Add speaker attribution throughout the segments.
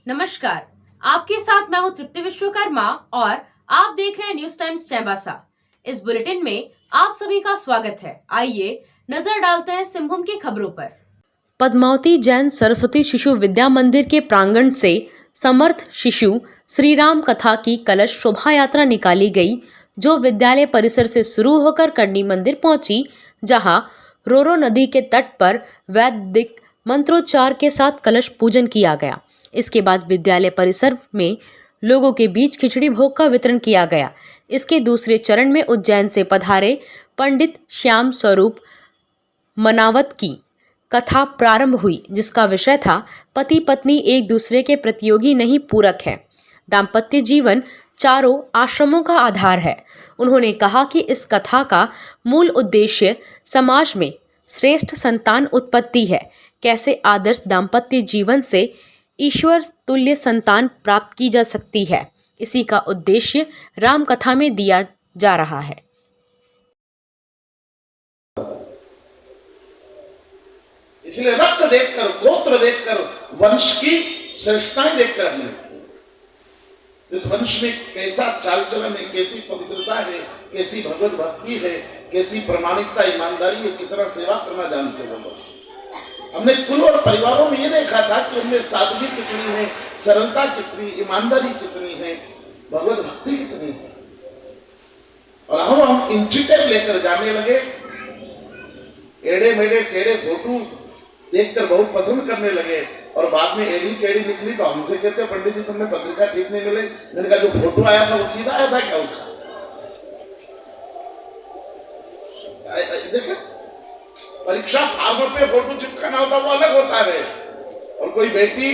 Speaker 1: नमस्कार, आपके साथ मैं हूं तृप्ति विश्वकर्मा और आप देख रहे हैं न्यूज टाइम्स चाईबासा। इस बुलेटिन में आप सभी का स्वागत है। आइए नजर डालते हैं सिंहभूम की खबरों पर। पद्मावती जैन सरस्वती शिशु विद्या मंदिर के प्रांगण से समर्थ शिशु श्री राम कथा की कलश शोभा यात्रा निकाली गई, जो विद्यालय परिसर से शुरू होकर करनी मंदिर पहुंची, जहां रोरो नदी के तट पर वैदिक मंत्रोच्चार के साथ कलश पूजन किया गया। इसके बाद विद्यालय परिसर में लोगों के बीच खिचड़ी भोग का वितरण किया गया। इसके दूसरे चरण में उज्जैन से पधारे पंडित श्याम स्वरूप मनावत की कथा प्रारंभ हुई, जिसका विषय था पति पत्नी एक दूसरे के प्रतियोगी नहीं पूरक है। दाम्पत्य जीवन चारों आश्रमों का आधार है। उन्होंने कहा कि इस कथा का मूल उद्देश्य समाज में श्रेष्ठ संतान उत्पत्ति है। कैसे आदर्श दाम्पत्य जीवन से ईश्वर तुल्य संतान प्राप्त की जा सकती है, इसी का उद्देश्य राम कथा में दिया जा रहा है।
Speaker 2: इसलिए रक्त देखकर, गोत्र देखकर, वंश की श्रेष्ठताएं देखकर हमने इस वंश में कैसा चाल चलन है, कैसी पवित्रता है, कैसी भगवत भक्ति है, कैसी प्रामाणिकता ईमानदारी है, कितना सेवा करना जानते हो। हमने कुल और परिवारों में ये देखा था कि उनमें सादगी कितनी है, सरलता कितनी, ईमानदारी कितनी है, भगवत भक्ति कितनी है। और हम इंचिटेप लेकर जाने लगे। एड़े मेढ़े टेढ़े फोटो देखकर बहुत पसंद करने लगे और बाद में एड़ी टेढ़ी निकली तो हमसे कहते पंडित जी तुमने पत्रिका ठीक नहीं मिले। मैंने कहा जो फोटो आया था वो सीधा आया था क्या उसका? देखिए परीक्षा फॉर्म पे फोटो चिपकाना होता वो अलग होता है। और कोई बेटी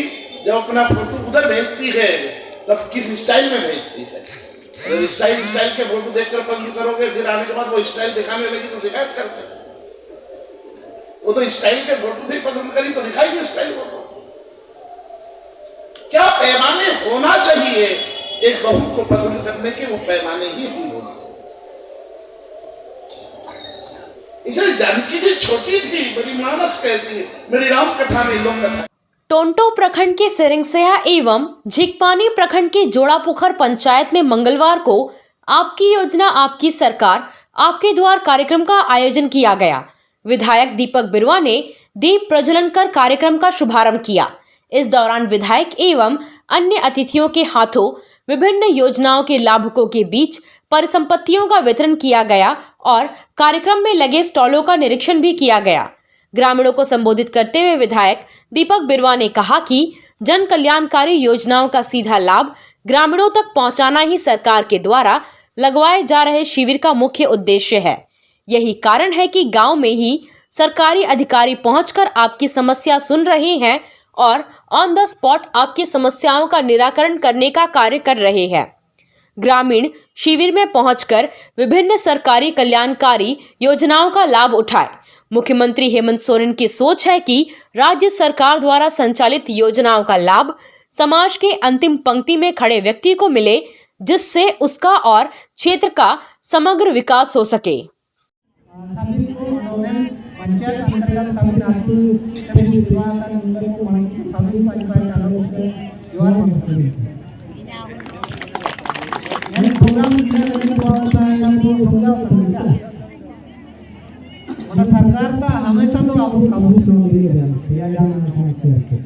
Speaker 2: जब अपना फोटो उधर भेजती है तब किस स्टाइल में भेजती है। स्टाइल के फोटो देखकर पसंद करोगे, फिर आने के बाद वो स्टाइल दिखाने लगी तो शिकायत करते। वो तो स्टाइल के फोटो से ही पसंद करी तो दिखाई स्टाइल फोटो। क्या पैमाने होना चाहिए एक बहू को पसंद करने के? वो पैमाने ही होने। इसलिए जानकी जी छोटी थी, मेरी मानस कहती है, मेरी राम कथा में लोक कथा।
Speaker 1: टोंटो प्रखंड के सिरिंगसया एवं झिकपानी प्रखंड के जोड़ापोखर पंचायत में मंगलवार को आपकी योजना आपकी सरकार आपके द्वार कार्यक्रम का आयोजन किया गया। विधायक दीपक बिरुआ ने दीप प्रज्वलन कर कार्यक्रम का शुभारंभ किया। इस दौरान विधायक एवं अन्य अतिथियों के हाथों विभिन्न योजनाओं के लाभुकों के बीच परिसंपत्तियों का वितरण किया गया और कार्यक्रम में लगे स्टॉलों का निरीक्षण भी किया गया। ग्रामीणों को संबोधित करते हुए विधायक दीपक बिरुआ ने कहा कि जन कल्याणकारी योजनाओं का सीधा लाभ ग्रामीणों तक पहुंचाना ही सरकार के द्वारा लगवाए जा रहे शिविर का मुख्य उद्देश्य है। यही कारण है कि गांव में ही सरकारी अधिकारी पहुंचकर आपकी समस्या सुन रहे हैं और ऑन द स्पॉट आपकी समस्याओं का निराकरण करने का कार्य कर रहे हैं। ग्रामीण शिविर में पहुंचकर विभिन्न सरकारी कल्याणकारी योजनाओं का लाभ उठाए। मुख्यमंत्री हेमंत सोरेन की सोच है कि राज्य सरकार द्वारा संचालित योजनाओं का लाभ समाज के अंतिम पंक्ति में खड़े व्यक्ति को मिले, जिससे उसका और क्षेत्र का समग्र विकास हो सके।
Speaker 3: सभी को उन्होंने पंचायत अंतर्गत सभी नाटू सभी विवाह का नंबर को मांगी सभी पंचायत चालकों से जोर मस्ती यानी प्रोग्राम में बहुत सारे लोग समझा समझा और सरकार का हमेशा तो आपको काबू में दिया जाना समस्या।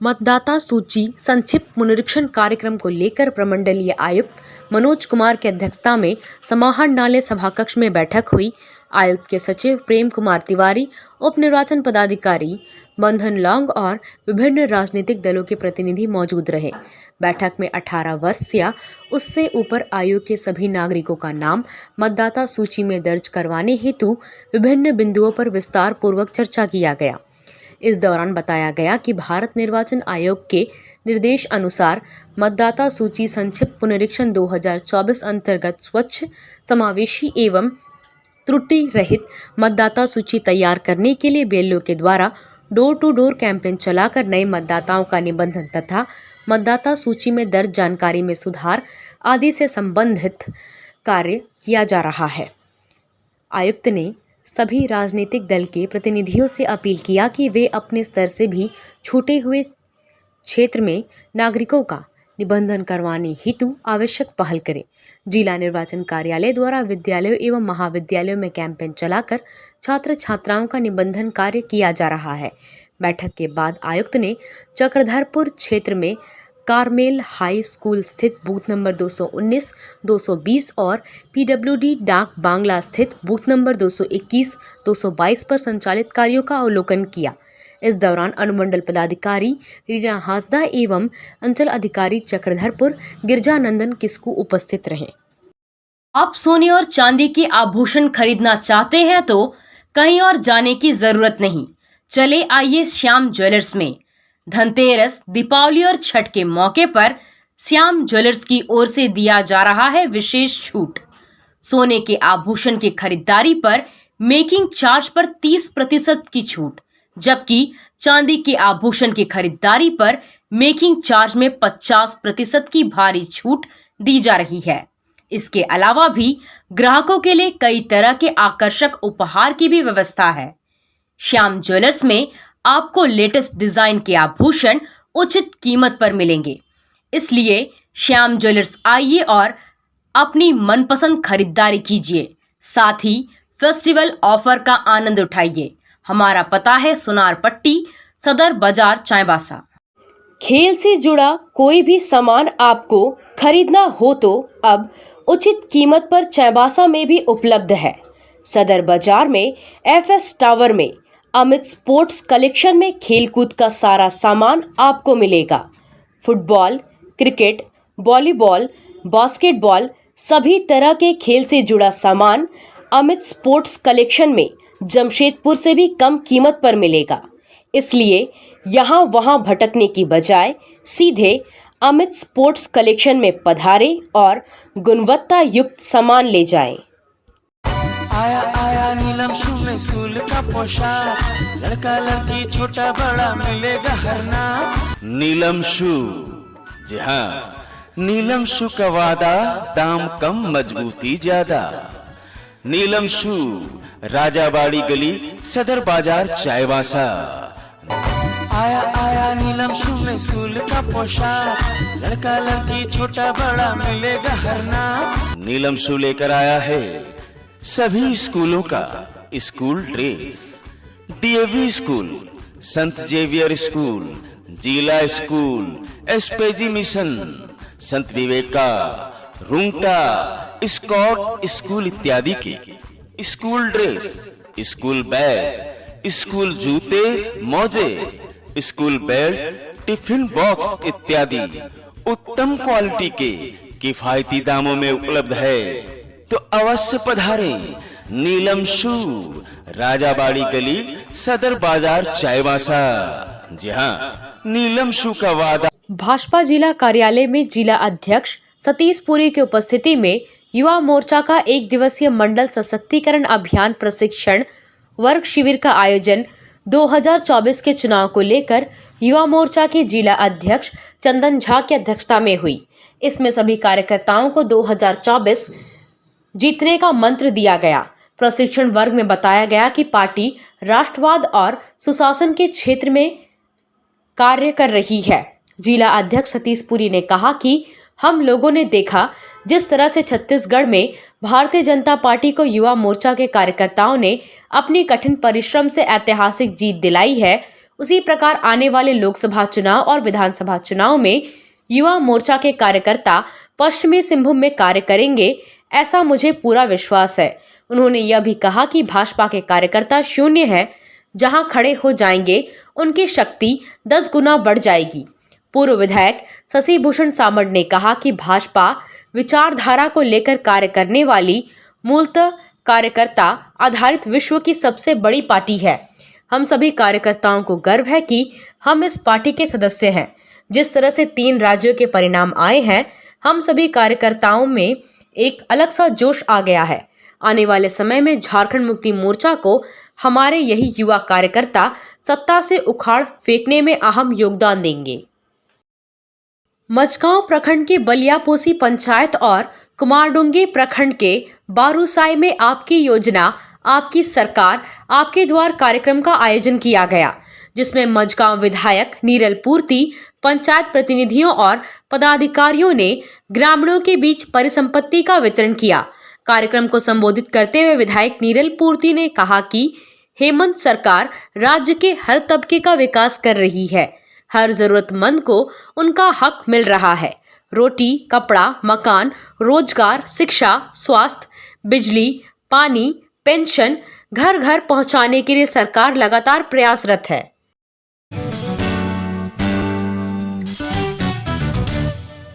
Speaker 1: मतदाता सूची संक्षिप्त पुनरीक्षण कार्यक्रम को लेकर प्रमंडलीय आयुक्त मनोज कुमार की अध्यक्षता में समाहरण नाले सभाकक्ष में बैठक हुई। आयुक्त के सचिव प्रेम कुमार तिवारी, उप निर्वाचन पदाधिकारी बंधन लौंग और विभिन्न राजनीतिक दलों के प्रतिनिधि मौजूद रहे। बैठक में 18 वर्ष या उससे ऊपर आयु के सभी नागरिकों का नाम मतदाता सूची में दर्ज करवाने हेतु विभिन्न बिंदुओं पर विस्तार पूर्वक चर्चा किया गया। इस दौरान बताया गया कि भारत निर्वाचन आयोग के निर्देश अनुसार मतदाता सूची संक्षिप्त पुनरीक्षण 2024 अंतर्गत स्वच्छ, समावेशी एवं त्रुटि रहित मतदाता सूची तैयार करने के लिए बीएलओ के द्वारा डोर टू डोर कैंपेन चलाकर नए मतदाताओं का निबंधन तथा मतदाता सूची में दर्ज जानकारी में सुधार आदि से संबंधित कार्य किया जा रहा है। आयुक्त ने सभी राजनीतिक दल के प्रतिनिधियों से अपील किया कि वे अपने स्तर से भी छूटे हुए क्षेत्र में नागरिकों का निबंधन करवाने हेतु आवश्यक पहल करें। जिला निर्वाचन कार्यालय द्वारा विद्यालयों एवं महाविद्यालयों में कैंपेन चलाकर छात्र छात्राओं का निबंधन कार्य किया जा रहा है। बैठक के बाद आयुक्त ने चक्रधरपुर क्षेत्र में कारमेल हाई स्कूल स्थित बूथ नंबर 219, 220 और पीडब्ल्यूडी डाक बांग्ला स्थित बूथ नंबर 221, 222 पर संचालित कार्यों का अवलोकन किया। इस दौरान अनुमंडल पदाधिकारी रीना हासदा एवं अंचल अधिकारी चक्रधरपुर गिरजानंदन किस्कू उपस्थित रहे। आप सोने और चांदी के आभूषण खरीदना चाहते हैं तो कहीं और जाने की जरूरत नहीं। चले आइए श्याम ज्वेलर्स में। धनतेरस, दीपावली और छठ के मौके पर श्याम ज्वेलर्स की ओर से दिया जा रहा है विशेष छूट। सोने के आभूषण की खरीदारी पर मेकिंग चार्ज पर 30% की छूट, जबकि चांदी के आभूषण की खरीदारी पर मेकिंग चार्ज में 50% की भारी छूट दी जा रही है। इसके अलावा भी ग्राहकों के लिए कई तरह के आकर्षक उपहार की भी व्यवस्था है। श्याम ज्वेलर्स में आपको लेटेस्ट डिजाइन के आभूषण उचित कीमत पर मिलेंगे। इसलिए श्याम ज्वेलर्स आइए और अपनी मनपसंद खरीदारी कीजिए। साथ ही फेस्टिवल ऑफर का आनंद उठाइए। हमारा पता है सुनार पट्टी, सदर बाजार, चाईबासा। खेल से जुड़ा कोई भी सामान आपको खरीदना हो तो अब उचित कीमत पर चाईबासा में भी उपलब्ध है। सदर बाजार में एफएस टावर में अमित स्पोर्ट्स कलेक्शन में खेलकूद का सारा सामान आपको मिलेगा। फुटबॉल, क्रिकेट, वॉलीबॉल, बास्केटबॉल, सभी तरह के खेल से जुड़ा सामान अमित स्पोर्ट्स कलेक्शन में जमशेदपुर से भी कम कीमत पर मिलेगा। इसलिए यहाँ वहाँ भटकने की बजाय सीधे अमित स्पोर्ट्स कलेक्शन में पधारें और गुणवत्ता युक्त सामान ले जाएं।
Speaker 4: आया आया नीलम शू में स्कूल का पोशाक, लड़का लड़की छोटा बड़ा मिलेगा हर नाम। नीलम शू, जी हाँ, नीलम शू का वादा, दाम कम मजबूती ज्यादा। नीलम शू, राजाबाड़ी गली, सदर बाजार, चाईबासा। आया आया नीलम शू में स्कूल का पोशाक, लड़का लड़की छोटा बड़ा मिलेगा हर नाम। नीलम शू लेकर आया है सभी स्कूलों का स्कूल ड्रेस। डीएवी स्कूल, संत जेवियर स्कूल, जिला स्कूल, एसपीजी मिशन, संत विवेका, रुंगटा, स्कॉट स्कूल इत्यादि के school dress, school bag, school जूते, मोजे, स्कूल बेल्ट, टिफिन बॉक्स इत्यादि उत्तम क्वालिटी के किफायती दामों में उपलब्ध है। तो अवश्य पधारें। नीलम शू, राजाबाड़ी गली, सदर बाजार, चाईबासा। जी हाँ, नीलम शू का वादा।
Speaker 1: भाजपा जिला कार्यालय में जिला अध्यक्ष सतीश पुरी की उपस्थिति में युवा मोर्चा का 1 दिवसीय मंडल सशक्तिकरण अभियान प्रशिक्षण वर्ग शिविर का आयोजन 2024 के चुनाव को लेकर युवा मोर्चा के जिला अध्यक्ष चंदन झा की अध्यक्षता में हुई। इसमें सभी कार्यकर्ताओं को 2024 जीतने का मंत्र दिया गया। प्रशिक्षण वर्ग में बताया गया कि पार्टी राष्ट्रवाद और सुशासन के क्षेत्र में कार्य कर रही है। जिला अध्यक्ष सतीश पुरी ने कहा कि हम लोगों ने देखा जिस तरह से छत्तीसगढ़ में भारतीय जनता पार्टी को युवा मोर्चा के कार्यकर्ताओं ने अपनी कठिन परिश्रम से ऐतिहासिक जीत दिलाई है, उसी प्रकार आने वाले लोकसभा चुनाव और विधानसभा चुनाव में युवा मोर्चा के कार्यकर्ता पश्चिमी सिंहभूम में कार्य करेंगे, ऐसा मुझे पूरा विश्वास है। उन्होंने यह भी कहा कि भाजपा के कार्यकर्ता शून्य है, जहां खड़े हो जाएंगे उनकी शक्ति 10 गुना बढ़ जाएगी। पूर्व विधायक शशि भूषण सामड़ ने कहा कि भाजपा विचारधारा को लेकर कार्य करने वाली मूलतः कार्यकर्ता आधारित विश्व की सबसे बड़ी पार्टी है। हम सभी कार्यकर्ताओं को गर्व है कि हम इस पार्टी के सदस्य हैं। जिस तरह से 3 राज्यों के परिणाम आए हैं, हम सभी कार्यकर्ताओं में एक अलग सा जोश आ गया है। आने वाले समय में झारखंड मुक्ति मोर्चा को हमारे यही युवा कार्यकर्ता सत्ता से उखाड़ फेंकने में अहम योगदान देंगे। मझगांव प्रखंड के बलियापोसी पंचायत और कुमारडुंगी प्रखंड के बारूसाई में आपकी योजना आपकी सरकार आपके द्वार कार्यक्रम का आयोजन किया गया, जिसमें मझगांव विधायक नीरल पूर्ति, पंचायत प्रतिनिधियों और पदाधिकारियों ने ग्रामीणों के बीच परिसंपत्ति का वितरण किया। कार्यक्रम को संबोधित करते हुए विधायक नीरल पूर्ति ने कहा कि हेमंत सरकार राज्य के हर तबके का विकास कर रही है। हर जरूरतमंद को उनका हक मिल रहा है। रोटी, कपड़ा, मकान, रोजगार, शिक्षा, स्वास्थ्य, बिजली, पानी, पेंशन घर घर पहुंचाने के लिए सरकार लगातार प्रयासरत है।